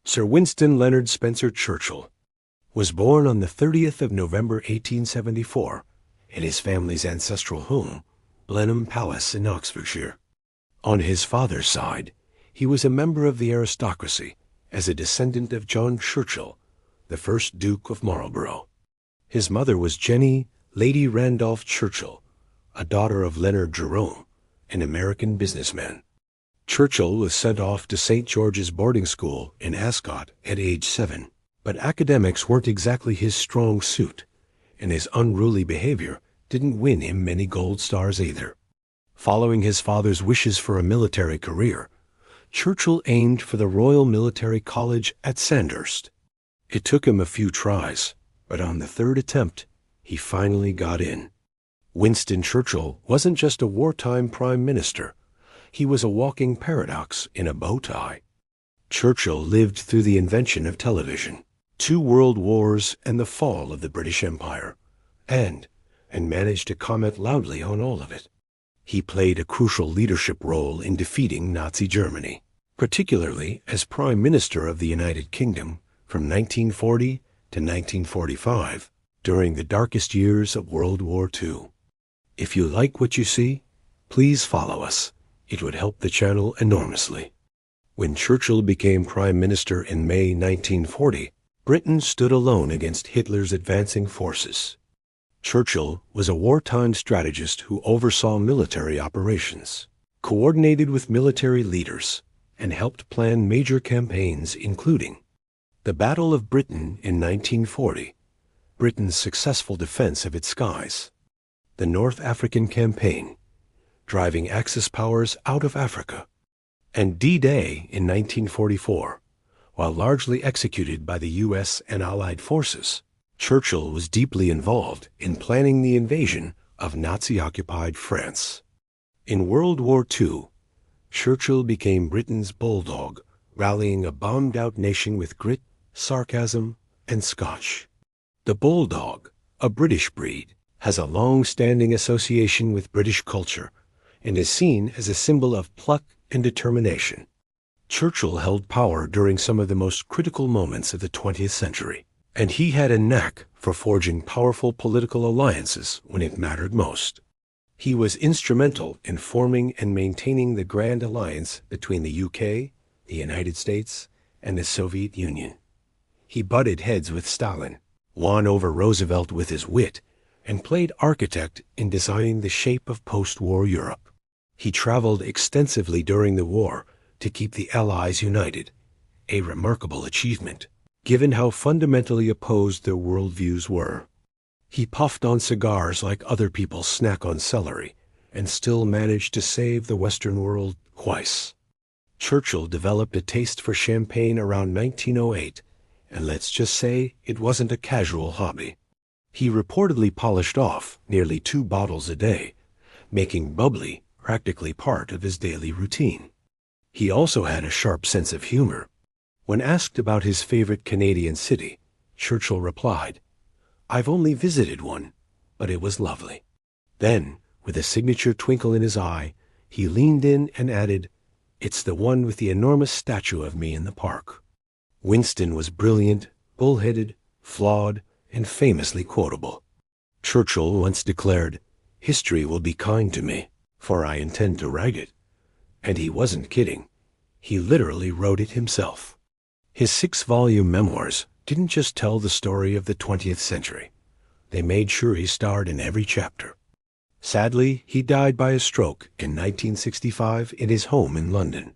Sir Winston Leonard Spencer Churchill was born on the 30th of November 1874 in his family's ancestral home, Blenheim Palace in Oxfordshire. On his father's side, he was a member of the aristocracy as a descendant of John Churchill, the first Duke of Marlborough. His mother was Jenny, Lady Randolph Churchill, a daughter of Leonard Jerome, an American businessman. Churchill was sent off to St. George's boarding school in Ascot at age 7, but academics weren't exactly his strong suit, and his unruly behavior didn't win him many gold stars either. Following his father's wishes for a military career, Churchill aimed for the Royal Military College at Sandhurst. It took him a few tries, but on the third attempt, he finally got in. Winston Churchill wasn't just a wartime prime minister. He was a walking paradox in a bow tie. Churchill lived through the invention of television, 2 world wars, and the fall of the British Empire, and managed to comment loudly on all of it. He played a crucial leadership role in defeating Nazi Germany, particularly as Prime Minister of the United Kingdom from 1940 to 1945, during the darkest years of World War II. If you like what you see, please follow us. It would help the channel enormously. When Churchill became Prime Minister in May 1940, Britain stood alone against Hitler's advancing forces. Churchill was a wartime strategist who oversaw military operations, coordinated with military leaders, and helped plan major campaigns including the Battle of Britain in 1940, Britain's successful defense of its skies, the North African Campaign, driving Axis powers out of Africa, and D-Day in 1944. While largely executed by the U.S. and Allied forces, Churchill was deeply involved in planning the invasion of Nazi-occupied France. In World War II, Churchill became Britain's bulldog, rallying a bombed-out nation with grit, sarcasm, and scotch. The bulldog, a British breed, has a long-standing association with British culture and is seen as a symbol of pluck and determination. Churchill held power during some of the most critical moments of the 20th century, and he had a knack for forging powerful political alliances when it mattered most. He was instrumental in forming and maintaining the Grand Alliance between the UK, the United States, and the Soviet Union. He butted heads with Stalin, won over Roosevelt with his wit, and played architect in designing the shape of post-war Europe. He traveled extensively during the war to keep the Allies united, a remarkable achievement, given how fundamentally opposed their worldviews were. He puffed on cigars like other people snack on celery, and still managed to save the Western world twice. Churchill developed a taste for champagne around 1908, and let's just say it wasn't a casual hobby. He reportedly polished off nearly 2 bottles a day, making bubbly practically part of his daily routine. He also had a sharp sense of humor. When asked about his favorite Canadian city, Churchill replied, "I've only visited one, but it was lovely." Then, with a signature twinkle in his eye, he leaned in and added, "It's the one with the enormous statue of me in the park." Winston was brilliant, bullheaded, flawed, and famously quotable. Churchill once declared, "History will be kind to me, for I intend to write it." And he wasn't kidding. He literally wrote it himself. His 6-volume memoirs didn't just tell the story of the 20th century. They made sure he starred in every chapter. Sadly, he died by a stroke in 1965 in his home in London.